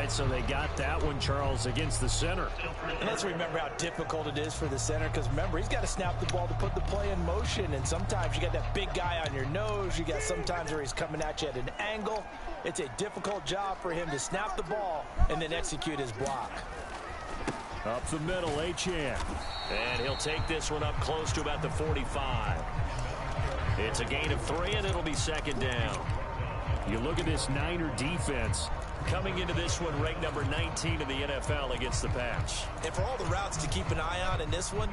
right, so they got that one, Charles, against the center. And let's remember how difficult it is for the center, because remember, he's got to snap the ball to put the play in motion, and sometimes you got that big guy on your nose. You got sometimes where he's coming at you at an angle. It's a difficult job for him to snap the ball and then execute his block. Up the middle, Achane. And he'll take this one up close to about the 45. It's a gain of 3, and it'll be second down. You look at this Niner defense. Coming into this one, ranked number 19 in the NFL against the pass. And for all the routes to keep an eye on in this one,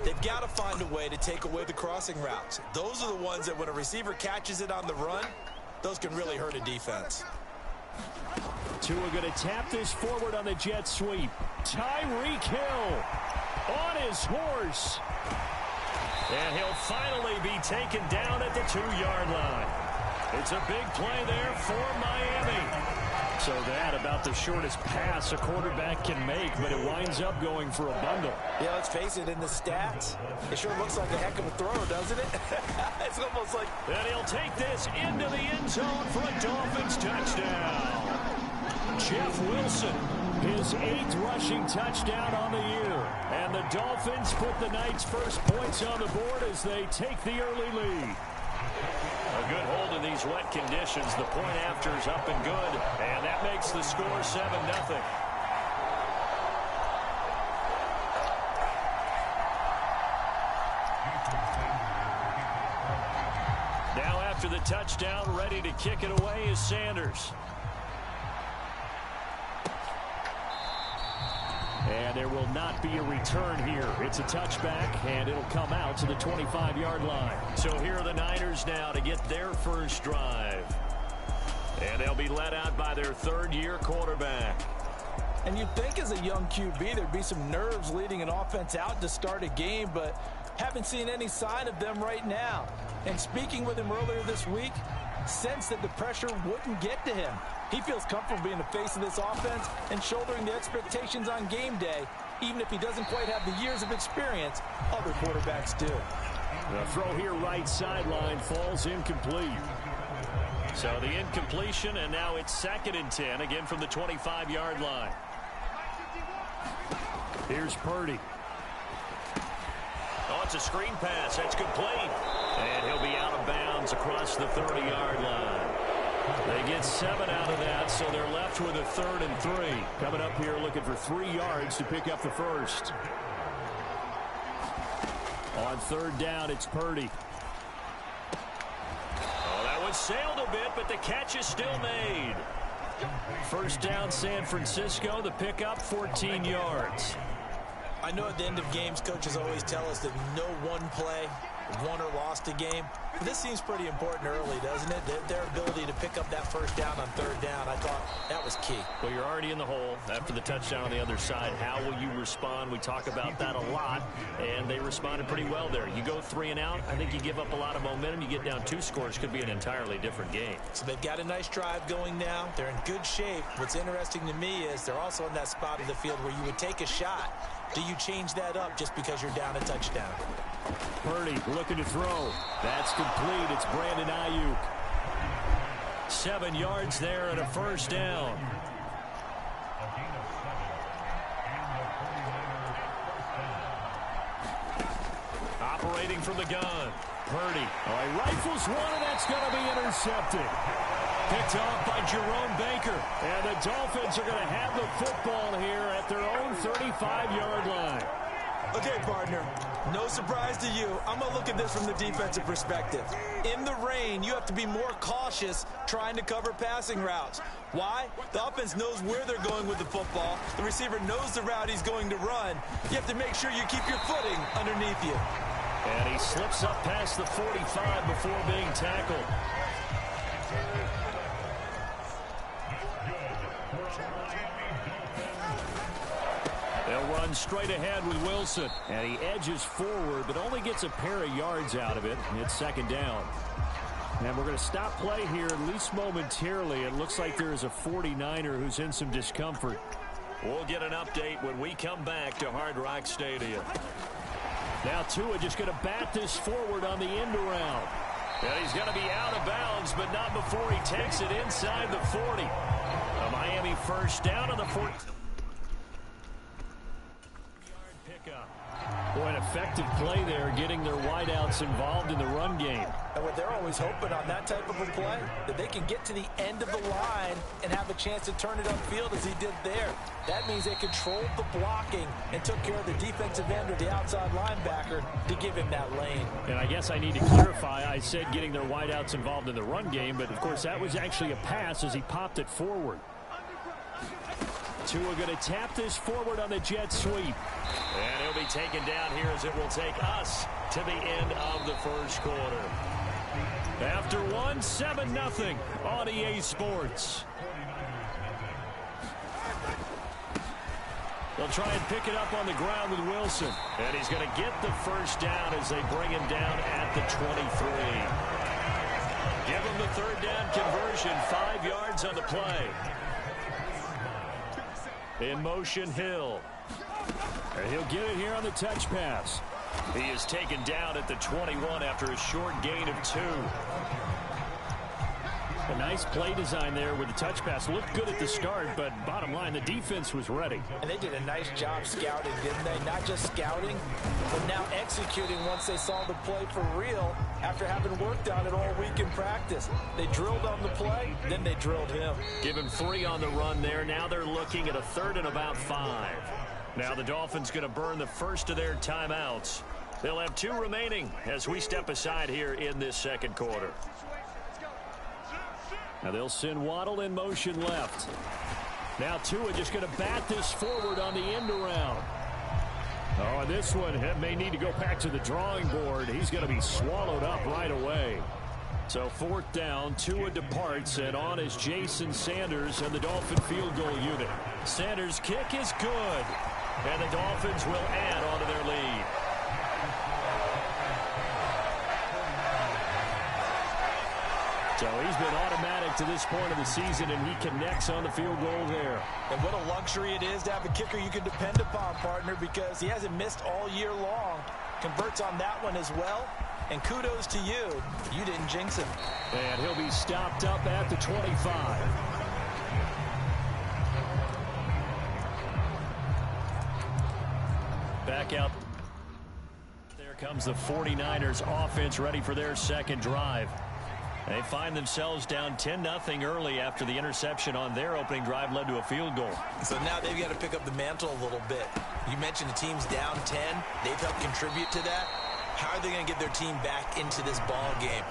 they've got to find a way to take away the crossing routes. Those are the ones that when a receiver catches it on the run, those can really hurt a defense. Tua going to tap this forward on the jet sweep. Tyreek Hill on his horse. And he'll finally be taken down at the 2-yard line. It's a big play there for Miami. So that about the shortest pass a quarterback can make, but it winds up going for a bundle. Yeah, let's face it, in the stats, it sure looks like a heck of a throw, doesn't it? It's almost like... And he'll take this into the end zone for a Dolphins touchdown. Jeff Wilson, his 8th rushing touchdown on the year. And the Dolphins put the Knights' first points on the board as they take the early lead. A good hold in these wet conditions. The point after is up and good. And that makes the score 7-0. Now after the touchdown, ready to kick it away is Sanders. And there will not be a return here. It's a touchback, and it'll come out to the 25-yard line. So here are the Niners now to get their first drive. And they'll be led out by their third-year quarterback. And you'd think as a young QB there'd be some nerves leading an offense out to start a game, but haven't seen any sign of them right now. And speaking with him earlier this week, sensed that the pressure wouldn't get to him. He feels comfortable being the face of this offense and shouldering the expectations on game day, even if he doesn't quite have the years of experience other quarterbacks do. The throw here right sideline falls incomplete. So the incompletion, and now it's 2nd and 10, again from the 25-yard line. Here's Purdy. Oh, it's a screen pass. That's complete. And he'll be out of bounds across the 30-yard line. They get 7 out of that, so they're left with a 3rd and 3. Coming up here looking for 3 yards to pick up the first. On 3rd down, it's Purdy. Oh, that one sailed a bit, but the catch is still made. First down, San Francisco. The pickup, 14 yards. I know at the end of games, coaches always tell us that no one play won or lost a game. But this seems pretty important early, doesn't it? Their ability to pick up that first down on 3rd down, I thought that was key. Well, you're already in the hole after the touchdown on the other side. How will you respond? We talk about that a lot, and they responded pretty well there. You go 3 and out, I think you give up a lot of momentum. You get down 2 scores, could be an entirely different game. So they've got a nice drive going now. They're in good shape. What's interesting to me is they're also in that spot of the field where you would take a shot. Do you change that up just because you're down a touchdown? Purdy looking to throw. That's complete. It's Brandon Ayuk. 7 yards there and a first down. Operating from the gun. Purdy. Oh, he rifles one, and that's going to be intercepted. Picked off by Jerome Baker. And the Dolphins are going to have the football here at their own 35-yard line. Okay, partner, no surprise to you. I'm going to look at this from the defensive perspective. In the rain, you have to be more cautious trying to cover passing routes. Why? The offense knows where they're going with the football. The receiver knows the route he's going to run. You have to make sure you keep your footing underneath you. And he slips up past the 45 before being tackled. They'll run straight ahead with Wilson. And he edges forward, but only gets a pair of yards out of it. And it's 2nd down. And we're going to stop play here, at least momentarily. It looks like there is a 49er who's in some discomfort. We'll get an update when we come back to Hard Rock Stadium. Now Tua just going to bat this forward on the end around. And he's going to be out of bounds but not before he takes it inside the 40. A Miami first down on the 40. Boy, an effective play there, getting their wideouts involved in the run game. And what they're always hoping on that type of a play, that they can get to the end of the line and have a chance to turn it upfield as he did there. That means they controlled the blocking and took care of the defensive end or the outside linebacker to give him that lane. And I guess I need to clarify, I said getting their wideouts involved in the run game, but of course that was actually a pass as he popped it forward. Tua going to tap this forward on the jet sweep. And he'll be taken down here as it will take us to the end of the first quarter. After one, 7-0 on EA Sports. They'll try and pick it up on the ground with Wilson. And he's going to get the first down as they bring him down at the 23. Give him the third down conversion, 5 yards on the play. In motion, Hill. And he'll get it here on the touch pass. He is taken down at the 21 after a short gain of 2. A nice play design there with the touch pass. Looked good at the start, but bottom line, the defense was ready. And they did a nice job scouting, didn't they? Not just scouting, but now executing once they saw the play for real after having worked on it all week in practice. They drilled on the play, then they drilled him. Give him 3 on the run there. Now they're looking at a 3rd and about 5. Now the Dolphins going to burn the first of their timeouts. They'll have 2 remaining as we step aside here in this second quarter. Now they'll send Waddle in motion left. Now Tua just going to bat this forward on the end around. Oh, and this one may need to go back to the drawing board. He's going to be swallowed up right away. So 4th down, Tua departs, and on is Jason Sanders and the Dolphin field goal unit. Sanders' kick is good, and the Dolphins will add on to their lead. So he's been automatic to this point of the season, and he connects on the field goal there. And what a luxury it is to have a kicker you can depend upon, partner, because he hasn't missed all year long. Converts on that one as well. And kudos to you. You didn't jinx him. And he'll be stopped up at the 25. Back out. There comes the 49ers offense ready for their second drive. They find themselves down 10-0 early after the interception on their opening drive led to a field goal. So now they've got to pick up the mantle a little bit. You mentioned the team's down 10. They've helped contribute to that. How are they going to get their team back into this ball game?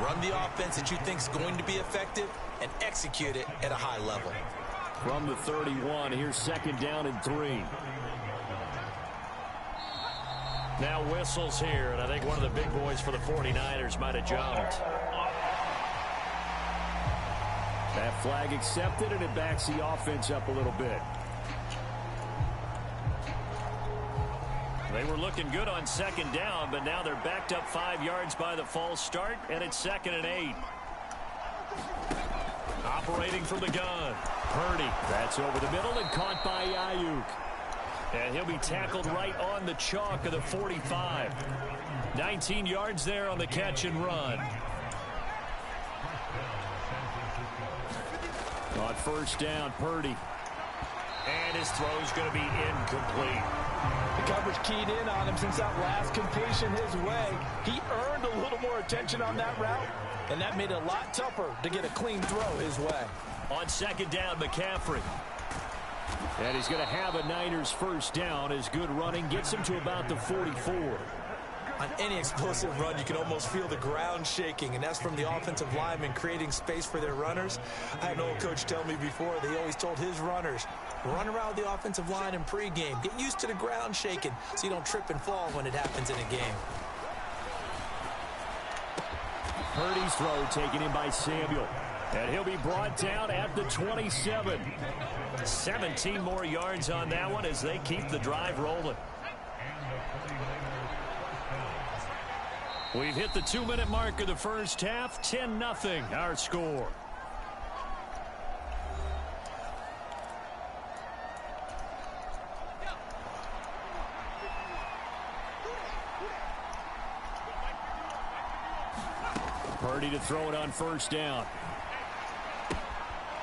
Run the offense that you think is going to be effective and execute it at a high level. From the 31, here's 2nd down and 3. Now whistles here, and I think one of the big boys for the 49ers might have jumped. That flag accepted, and it backs the offense up a little bit. They were looking good on 2nd down, but now they're backed up 5 yards by the false start, and it's 2nd and 8. Operating from the gun, Purdy. That's over the middle and caught by Ayuk. And he'll be tackled right on the chalk of the 45. 19 yards there on the catch and run. On 1st down, Purdy. And his throw's going to be incomplete. The coverage keyed in on him since that last completion his way. He earned a little more attention on that route, and that made it a lot tougher to get a clean throw his way. On 2nd down, McCaffrey. And he's going to have a Niners first down as good running gets him to about the 44. On any explosive run, you can almost feel the ground shaking, and that's from the offensive linemen creating space for their runners. I had an old coach tell me before, they always told his runners, run around the offensive line in pregame. Get used to the ground shaking so you don't trip and fall when it happens in a game. Purdy's throw taken in by Samuel. And he'll be brought down at the 27. 17 more yards on that one as they keep the drive rolling. We've hit the 2-minute mark of the first half. 10-0 our score. Purdy to throw it on first down.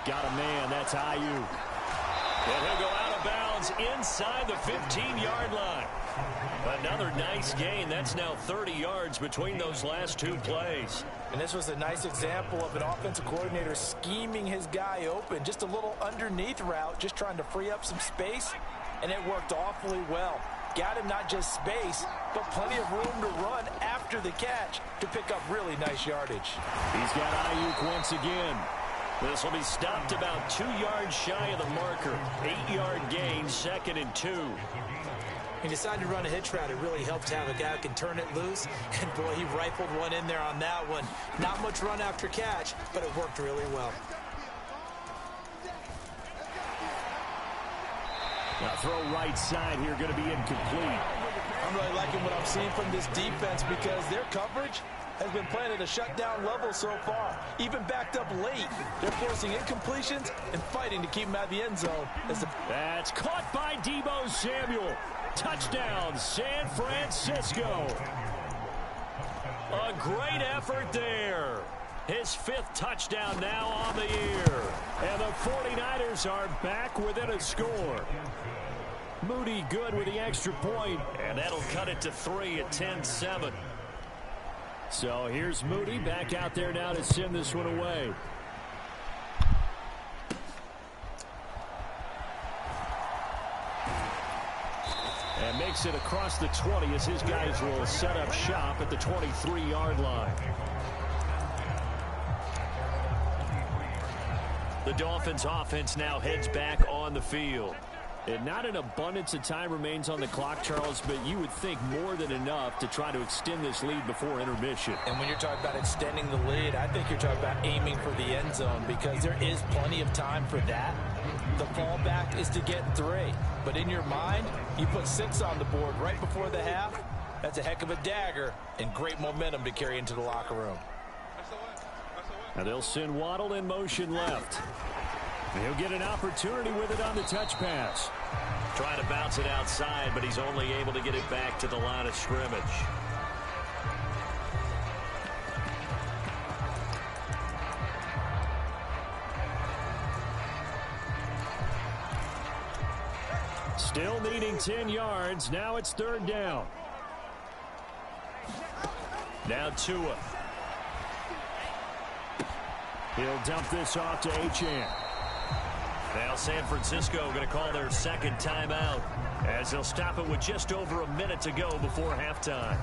Got a man. That's Ayuk. And he'll go out of bounds inside the 15-yard line. Another nice gain. That's now 30 yards between those last two plays. And this was a nice example of an offensive coordinator scheming his guy open. Just a little underneath route, just trying to free up some space, and it worked awfully well. Got him not just space, but plenty of room to run after the catch to pick up really nice yardage. He's got Ayuk once again. This will be stopped about 2 yards shy of the marker. 8-yard gain, 2nd and 2. He decided to run a hitch route. It really helped to have a guy who can turn it loose. And, boy, he rifled one in there on that one. Not much run after catch, but it worked really well. Now throw right side here, going to be incomplete. I'm really liking what I'm seeing from this defense because their coverage has been playing at a shutdown level so far. Even backed up late, they're forcing incompletions and fighting to keep them out of the end zone. That's caught by Deebo Samuel. Touchdown, San Francisco. A great effort there. His 5th touchdown now on the year. And the 49ers are back within a score. Moody good with the extra point. And that'll cut it to 3 at 10-7. So here's Moody back out there now to send this one away. And makes it across the 20 as his guys will set up shop at the 23-yard line. The Dolphins offense now heads back on the field. And not an abundance of time remains on the clock, Charles, but you would think more than enough to try to extend this lead before intermission. And when you're talking about extending the lead, I think you're talking about aiming for the end zone because there is plenty of time for that. The fallback is to get 3. But in your mind, you put 6 on the board right before the half. That's a heck of a dagger and great momentum to carry into the locker room. Now they'll send Waddle in motion left. And he'll get an opportunity with it on the touch pass. Trying to bounce it outside, but he's only able to get it back to the line of scrimmage. Still needing 10 yards. Now it's 3rd down. Now Tua. He'll dump this off to Achane. Now San Francisco going to call their 2nd timeout as they'll stop it with just over a minute to go before halftime.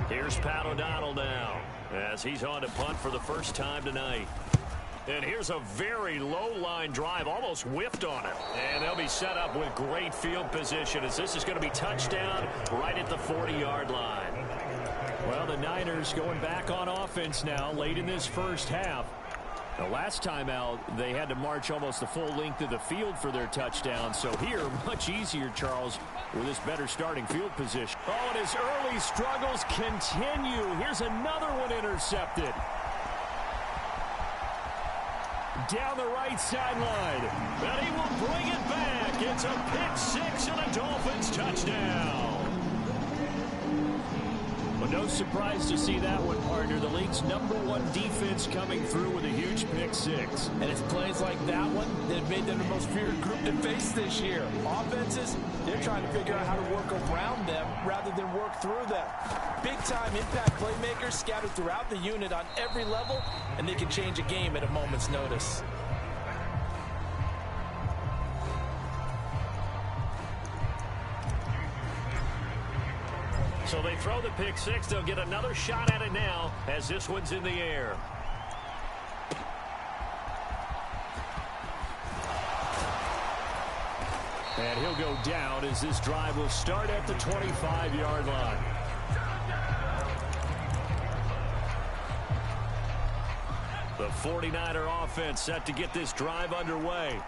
Here's Pat O'Donnell now as he's on to punt for the first time tonight. And here's a very low-line drive, almost whiffed on it. And they'll be set up with great field position as this is going to be touchdown right at the 40-yard line. Well, the Niners going back on offense now late in this first half. The last time out, they had to march almost the full length of the field for their touchdown. So here, much easier, Charles, with this better starting field position. Oh, and his early struggles continue. Here's another one intercepted. Down the right sideline. And he will bring it back. It's a pick-6 and a Dolphins touchdown. Well, no surprise to see that one, partner. The league's #1 defense coming through with a huge pick-6. And it's plays like that one that have made them the most feared group to face this year. Offenses, they're trying to figure out how to work around them rather than work through them. Big-time impact playmakers scattered throughout the unit on every level, and they can change a game at a moment's notice. So they throw the pick-6. They'll get another shot at it now as this one's in the air. And he'll go down as this drive will start at the 25-yard line. The 49er offense set to get this drive underway.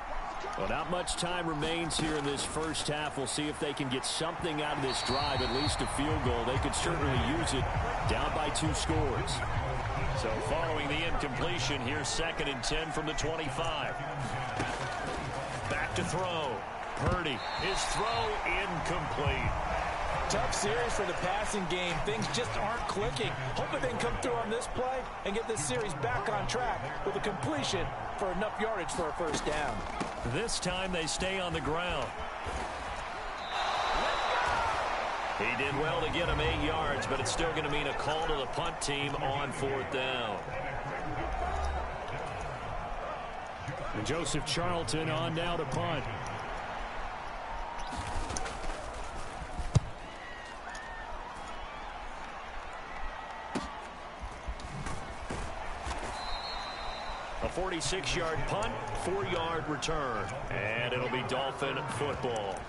Well, not much time remains here in this first half. We'll see if they can get something out of this drive, at least a field goal. They could certainly use it down by 2 scores. So following the incompletion, here's 2nd and 10 from the 25. Back to throw. Purdy. His throw incomplete. Tough series for the passing game. Things just aren't clicking. Hoping they can come through on this play and get this series back on track with a completion for enough yardage for a first down. This time they stay on the ground. He did well to get him 8 yards, but it's still going to mean a call to the punt team on 4th down. And Joseph Charlton on now to punt. A 46-yard punt, 4-yard return. And it'll be Dolphin football.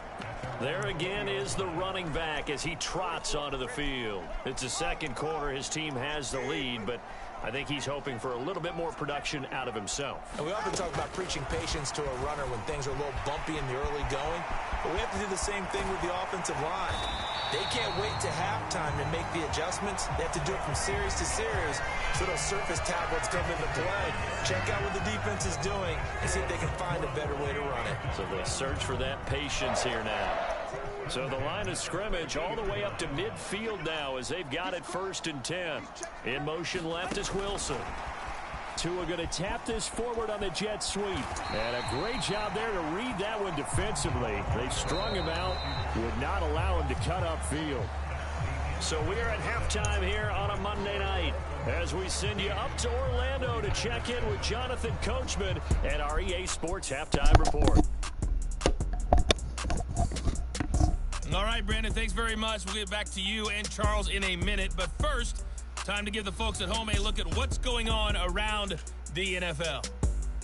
There again is the running back as he trots onto the field. It's the second quarter. His team has the lead, but I think he's hoping for a little bit more production out of himself. And we often talk about preaching patience to a runner when things are a little bumpy in the early going, but we have to do the same thing with the offensive line. They can't wait to halftime to make the adjustments. They have to do it from series to series so those surface tablets come into play. Check out what the defense is doing and see if they can find a better way to run it. So they'll search for that patience here now. So the line of scrimmage all the way up to midfield now as they've got it 1st and 10. In motion left is Wilson. Tua going to tap this forward on the jet sweep. And a great job there to read that one defensively. They strung him out, would not allow him to cut upfield. So we're at halftime here on a Monday night as we send you up to Orlando to check in with Jonathan Coachman and our EA Sports Halftime Report. All right, Brandon, thanks very much. We'll get back to you and Charles in a minute. But first, time to give the folks at home a look at what's going on around the NFL.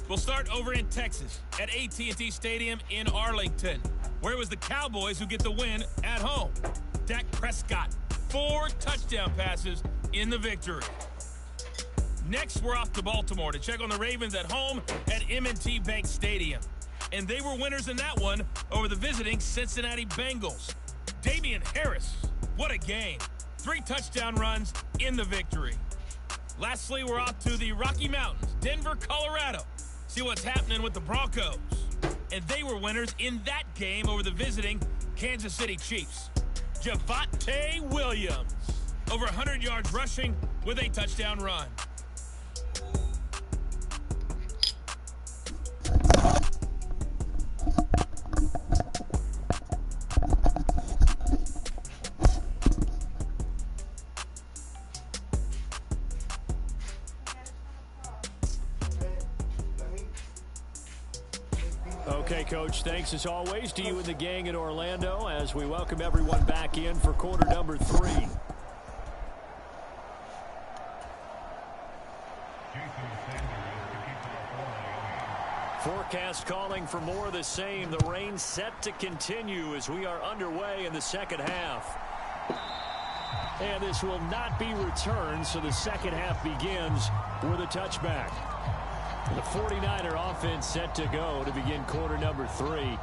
We'll start over in Texas at AT&T Stadium in Arlington, where it was the Cowboys who get the win at home. Dak Prescott, 4 touchdown passes in the victory. Next, we're off to Baltimore to check on the Ravens at home at M&T Bank Stadium. And they were winners in that one over the visiting Cincinnati Bengals. Damian Harris, what a game. 3 touchdown runs in the victory. Lastly, we're off to the Rocky Mountains, Denver, Colorado. See what's happening with the Broncos. And they were winners in that game over the visiting Kansas City Chiefs. Javonte Williams, over 100 yards rushing with a touchdown run. Okay, Coach, thanks as always to you and the gang in Orlando as we welcome everyone back in for quarter number 3. Forecast calling for more of the same. The rain set to continue as we are underway in the second half. And this will not be returned, so the second half begins with a touchback. The 49er offense set to go to begin quarter number 3.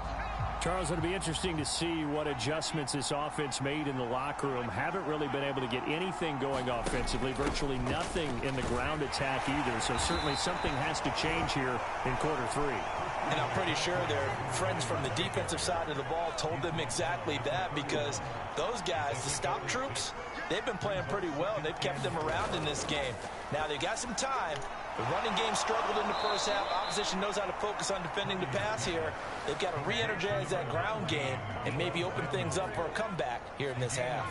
Charles, it'll be interesting to see what adjustments this offense made in the locker room. Haven't really been able to get anything going offensively, virtually nothing in the ground attack either. So certainly something has to change here in quarter 3. And I'm pretty sure their friends from the defensive side of the ball told them exactly that, because those guys, the stop troops, they've been playing pretty well. They've kept them around in this game. Now they've got some time. The running game struggled in the first half. Opposition knows how to focus on defending the pass here. They've got to re-energize that ground game and maybe open things up for a comeback here in this half.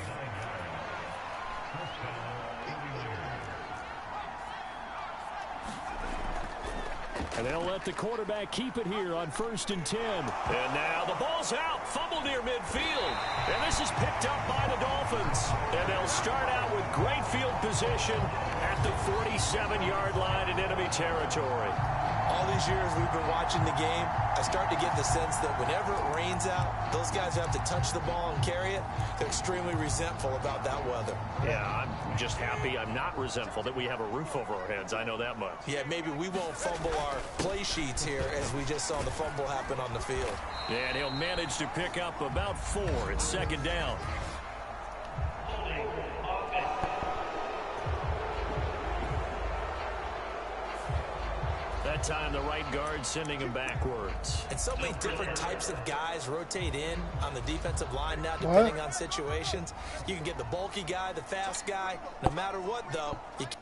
And they'll let the quarterback keep it here on 1st and 10. And now the ball's out, fumbled near midfield. And this is picked up by the Dolphins. And they'll start out with great field position at the 47-yard line in enemy territory. All these years we've been watching the game, I start to get the sense that whenever it rains out, those guys have to touch the ball and carry it. They're extremely resentful about that weather. Yeah, I'm just happy I'm not resentful that we have a roof over our heads. I know that much. Yeah, maybe we won't fumble our play sheets here as we just saw the fumble happen on the field. And he'll manage to pick up about 4. It's 2nd down. That time, the right guard sending him backwards. And so many different types of guys rotate in on the defensive line now, depending on situations. You can get the bulky guy, the fast guy. No matter what, though, you can't.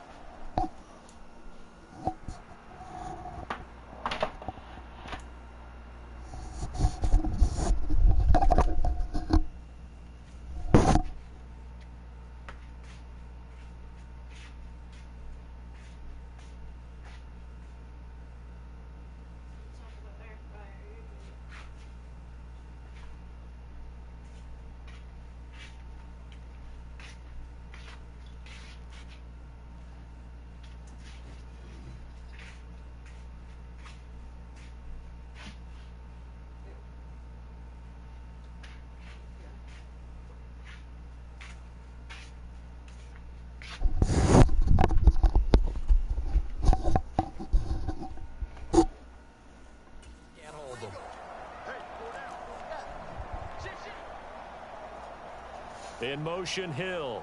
In motion, Hill.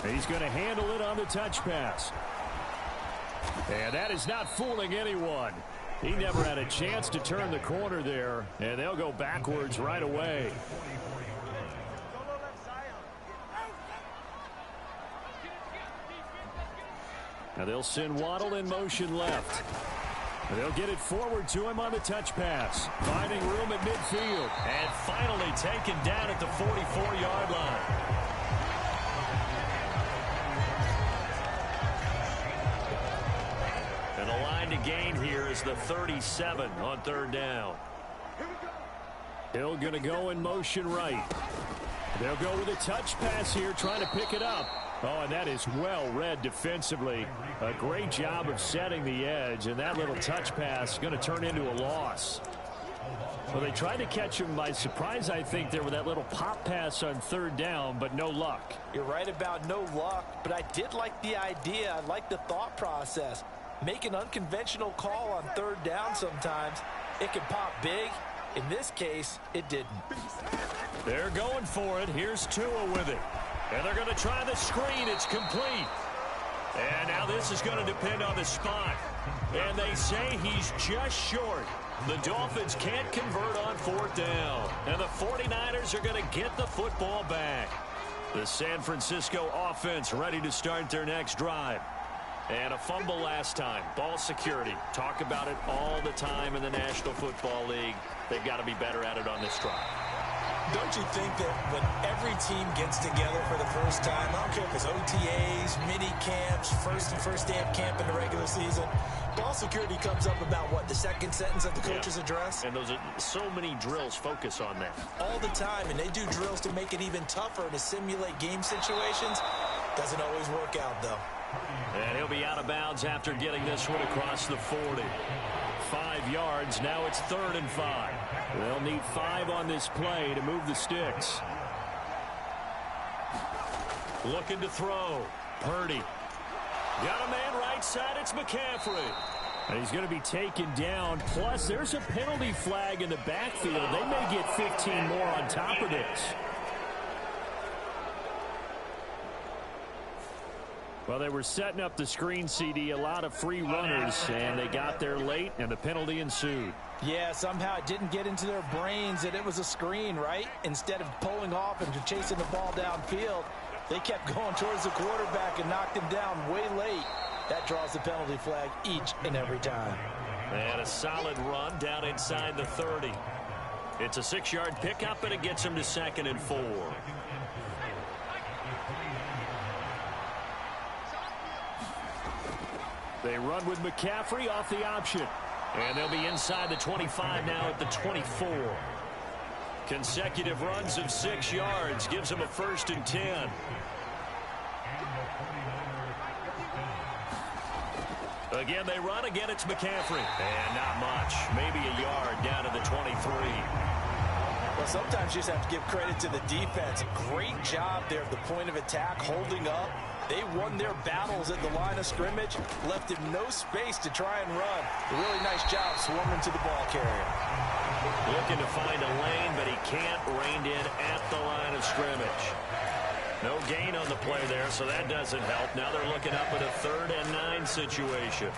He's going to handle it on the touch pass. And that is not fooling anyone. He never had a chance to turn the corner there, and they'll go backwards right away. Now they'll send Waddle in motion left. They'll get it forward to him on the touch pass. Finding room at midfield. And finally taken down at the 44-yard line. And the line to gain here is the 37 on third down. Hill going to go in motion right. They'll go with a touch pass here, trying to pick it up. Oh, and that is well read defensively. A great job of setting the edge, and that little touch pass is going to turn into a loss. Well, they tried to catch him by surprise, I think, there with that little pop pass on third down, but no luck. You're right about no luck, but I did like the idea. I like the thought process. Make an unconventional call on third down sometimes. It can pop big. In this case, it didn't. They're going for it. Here's Tua with it. And they're going to try the screen. It's complete. And now this is going to depend on the spot. And they say he's just short. The Dolphins can't convert on fourth down. And the 49ers are going to get the football back. The San Francisco offense ready to start their next drive. And a fumble last time. Ball security. Talk about it all the time in the National Football League. They've got to be better at it on this drive. Don't you think that when every team gets together for the first time, I don't care if it's OTAs, mini camps, first day of camp in the regular season, ball security comes up about, what, the second sentence of the coach's address? And those are so many drills focus on that. All the time, and they do drills to make it even tougher to simulate game situations. Doesn't always work out, though. And he'll be out of bounds after getting this one across the 40. 5 yards. Now it's 3rd and 5. They'll need 5 on this play to move the sticks. Looking to throw. Purdy. Got a man right side. It's McCaffrey. And he's going to be taken down. Plus, there's a penalty flag in the backfield. They may get 15 more on top of this. Well, they were setting up the screen, CD, a lot of free runners, and they got there late, and the penalty ensued. Yeah, somehow it didn't get into their brains that it was a screen, right? Instead of pulling off and chasing the ball downfield, they kept going towards the quarterback and knocked him down way late. That draws the penalty flag each and every time. And a solid run down inside the 30. It's a 6-yard pickup, and it gets him to 2nd and 4. They run with McCaffrey off the option. And they'll be inside the 25 now at the 24. Consecutive runs of 6 yards gives them a 1st and 10. Again, they run. Again, it's McCaffrey. And not much. Maybe a yard down to the 23. Well, sometimes you just have to give credit to the defense. Great job there at the point of attack, holding up. They won their battles at the line of scrimmage, left him no space to try and run. A really nice job swarming to the ball carrier. Looking to find a lane, but he can't. Reined in at the line of scrimmage. No gain on the play there, so that doesn't help. Now they're looking up at a 3rd and 9 situation.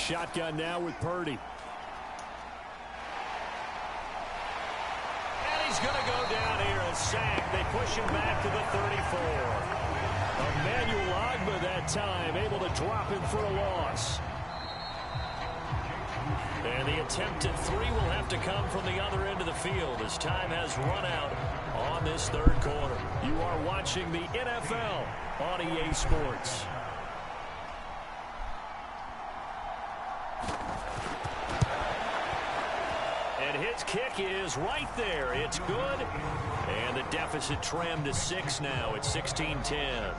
Shotgun now with Purdy. And he's going to go down here and sack. They push him back to the 34. Emmanuel Ogbah that time able to drop him for a loss. And the attempted three will have to come from the other end of the field as time has run out on this third quarter. You are watching the NFL on EA Sports. And his kick is right there. It's good. And the deficit trimmed to 6 now. It's 16-10.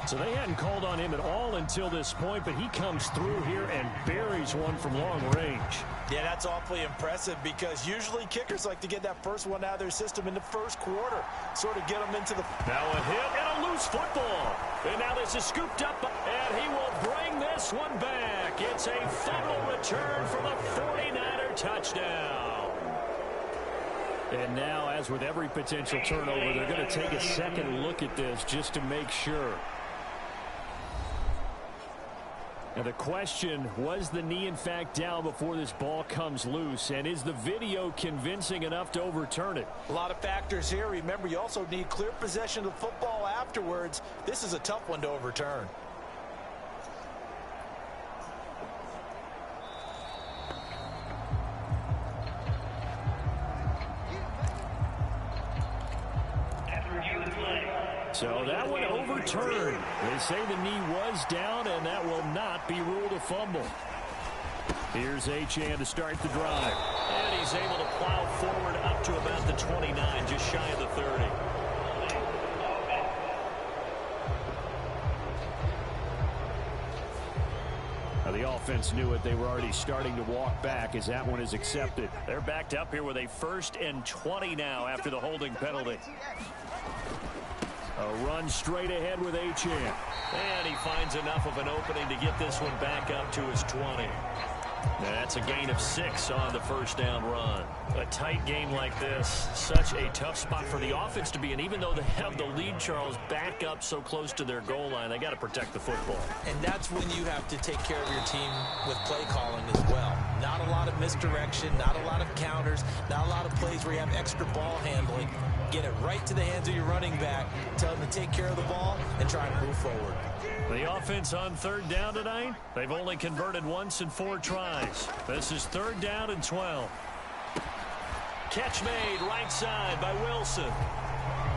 So they hadn't called on him at all until this point, but he comes through here and buries one from long range. Yeah, that's awfully impressive because usually kickers like to get that first one out of their system in the first quarter, sort of get them into the... Now a hit and a loose football. And now this is scooped up, and he will bring this one back. It's a fumble return for the 49er touchdown. And now, as with every potential turnover, they're going to take a second look at this just to make sure. Now the question, was the knee in fact down before this ball comes loose? And is the video convincing enough to overturn it? A lot of factors here. Remember, you also need clear possession of the football afterwards. This is a tough one to overturn. So that one overturned. They say the knee was down, and that will not be ruled a fumble. Here's Achane to start the drive. And he's able to plow forward up to about the 29, just shy of the 30. Now the offense knew it. They were already starting to walk back as that one is accepted. They're backed up here with a 1st and 20 now after the holding penalty. A run straight ahead with Achane. And he finds enough of an opening to get this one back up to his 20. That's a gain of 6 on the first down run. A tight game like this, such a tough spot for the offense to be in. Even though they have the lead, Charles, back up so close to their goal line, they got to protect the football. And that's when you have to take care of your team with play calling as well. Not a lot of misdirection, not a lot of counters, not a lot of plays where you have extra ball handling. Get it right to the hands of your running back, tell him to take care of the ball, and try to move forward. The offense on 3rd down tonight, they've only converted once in 4 tries. This is 3rd down and 12. Catch made right side by Wilson.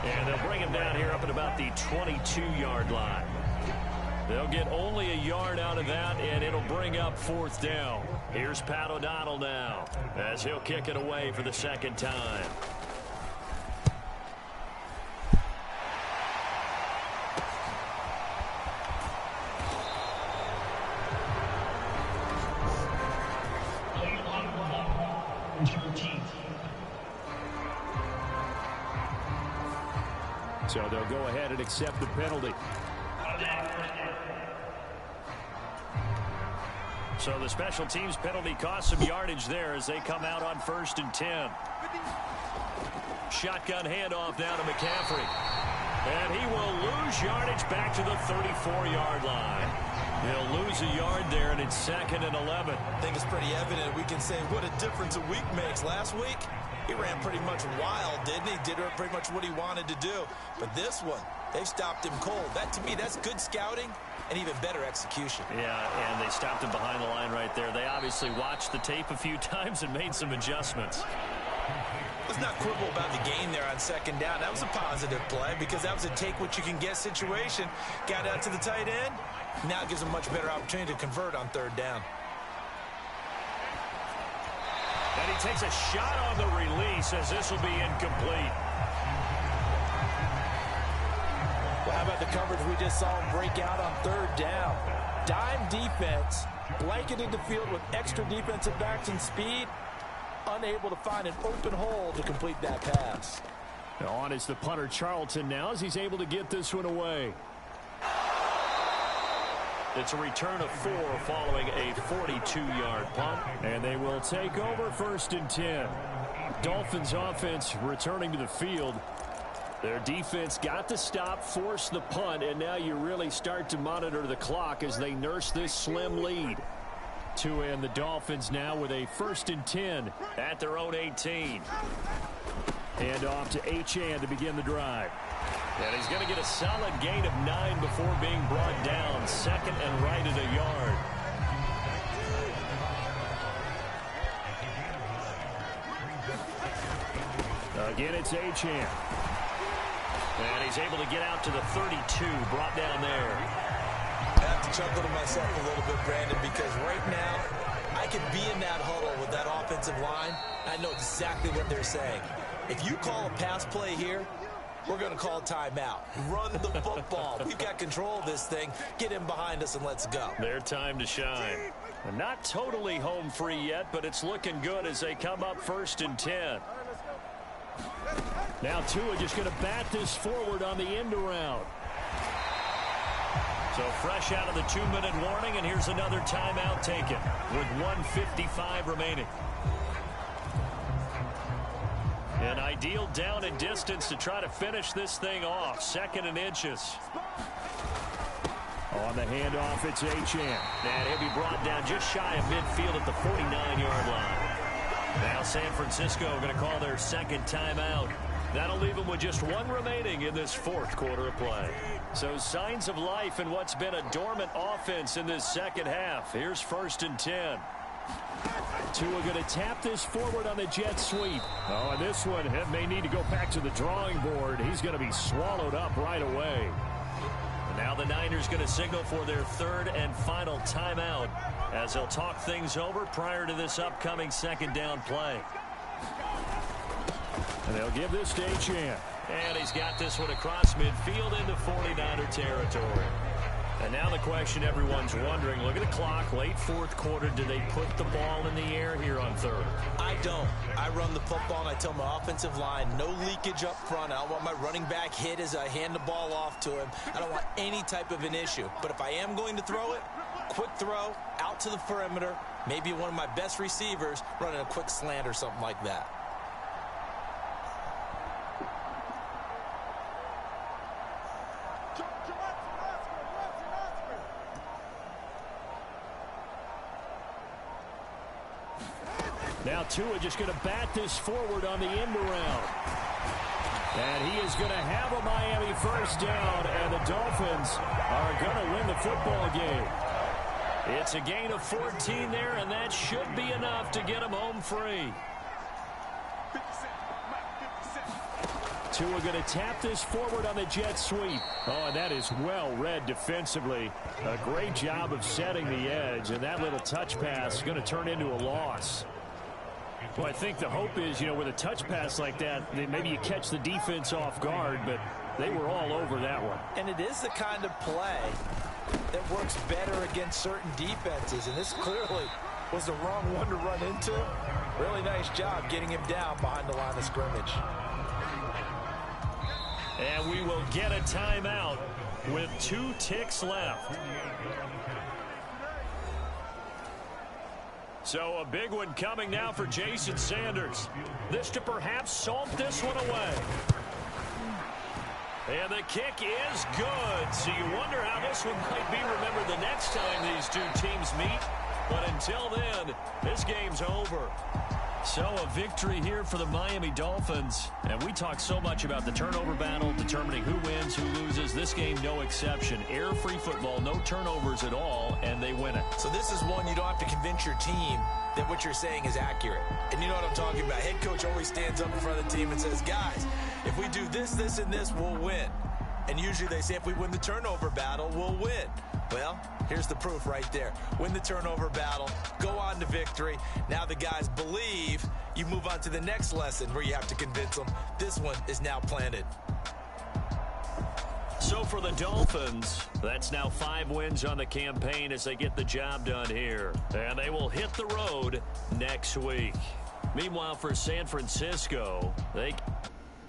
And they'll bring him down here up at about the 22-yard line. They'll get only a yard out of that, and it'll bring up 4th down. Here's Pat O'Donnell now as he'll kick it away for the 2nd time. So they'll go ahead and accept the penalty. So the special teams penalty cost some yardage there as they come out on 1st and 10. Shotgun handoff now to McCaffrey. And he will lose yardage back to the 34-yard line. He'll lose a yard there, and it's 2nd and 11. I think it's pretty evident. We can say what a difference a week makes. Last week, he ran pretty much wild, didn't he? Did pretty much what he wanted to do. But this one, they stopped him cold. That, to me, that's good scouting and even better execution. Yeah, and they stopped him behind the line right there. They obviously watched the tape a few times and made some adjustments. Let's not quibble about the gain there on 2nd down. That was a positive play because that was a take-what-you-can-get situation. Got out to the tight end. Now it gives them much better opportunity to convert on 3rd down. And he takes a shot on the release as this will be incomplete. Well, how about the coverage we just saw him break out on 3rd down? Dime defense, blanketed the field with extra defensive backs and speed, unable to find an open hole to complete that pass. On is the punter Charlton now as he's able to get this one away. It's a return of 4 following a 42-yard punt. And they will take over 1st and 10. Dolphins offense returning to the field. Their defense got the stop, forced the punt, and now you really start to monitor the clock as they nurse this slim lead. Tua and the Dolphins now with a 1st and 10 at their own 18. And off to Achane to begin the drive. And he's going to get a solid gain of 9 before being brought down. 2nd and right at a yard. Again, it's Achane. And he's able to get out to the 32, brought down there. I have to chuckle to myself a little bit, Brandon, because right now I could be in that huddle with that offensive line. I know exactly what they're saying. If you call a pass play here, we're going to call timeout. Run the football. We've got control of this thing. Get in behind us and let's go. Their time to shine. And not totally home free yet, but it's looking good as they come up 1st and 10. Now Tua just going to bat this forward on the end around. So fresh out of the 2-minute warning, and here's another timeout taken with 1:55 remaining. An ideal down and distance to try to finish this thing off. 2nd and inches. On the handoff, it's Achane. And he'll be brought down just shy of midfield at the 49-yard line. Now San Francisco going to call their 2nd timeout. That'll leave them with just 1 remaining in this 4th quarter of play. So signs of life in what's been a dormant offense in this 2nd half. Here's 1st and 10. Tua going to tap this forward on the jet sweep. Oh, and this one may need to go back to the drawing board. He's going to be swallowed up right away. And now the Niners going to signal for their 3rd and final timeout as they'll talk things over prior to this upcoming 2nd down play. And they'll give this to Achane. And he's got this one across midfield into 49er territory. And now the question everyone's wondering, look at the clock, late 4th quarter, do they put the ball in the air here on 3rd? I don't. I run the football, and I tell my offensive line, no leakage up front. I don't want my running back hit as I hand the ball off to him. I don't want any type of an issue. But if I am going to throw it, quick throw, out to the perimeter, maybe one of my best receivers running a quick slant or something like that. Now Tua just going to bat this forward on the end around. And he is going to have a Miami 1st down, and the Dolphins are going to win the football game. It's a gain of 14 there, and that should be enough to get them home free. Tua going to tap this forward on the jet sweep. Oh, and that is well read defensively. A great job of setting the edge, and that little touch pass is going to turn into a loss. Well, I think the hope is, with a touch pass like that, maybe you catch the defense off guard, but they were all over that one. And it is the kind of play that works better against certain defenses, and this clearly was the wrong one to run into. Really nice job getting him down behind the line of scrimmage. And we will get a timeout with 2 ticks left. So a big one coming now for Jason Sanders. This to perhaps salt this one away. And the kick is good. So you wonder how this one might be remembered the next time these 2 teams meet. But until then, this game's over. So a victory here for the Miami Dolphins. And we talk so much about the turnover battle, determining who wins, who loses. This game, no exception. Error-free football, no turnovers at all, and they win it. So this is one you don't have to convince your team that what you're saying is accurate. And you know what I'm talking about. Head coach always stands up in front of the team and says, guys, if we do this, this, and this, we'll win. And usually they say if we win the turnover battle, we'll win. Well, here's the proof right there. Win the turnover battle, go on to victory. Now the guys believe. You move on to the next lesson where you have to convince them. This one is now planted. So for the Dolphins, that's now 5 wins on the campaign as they get the job done here. And they will hit the road next week. Meanwhile, for San Francisco, they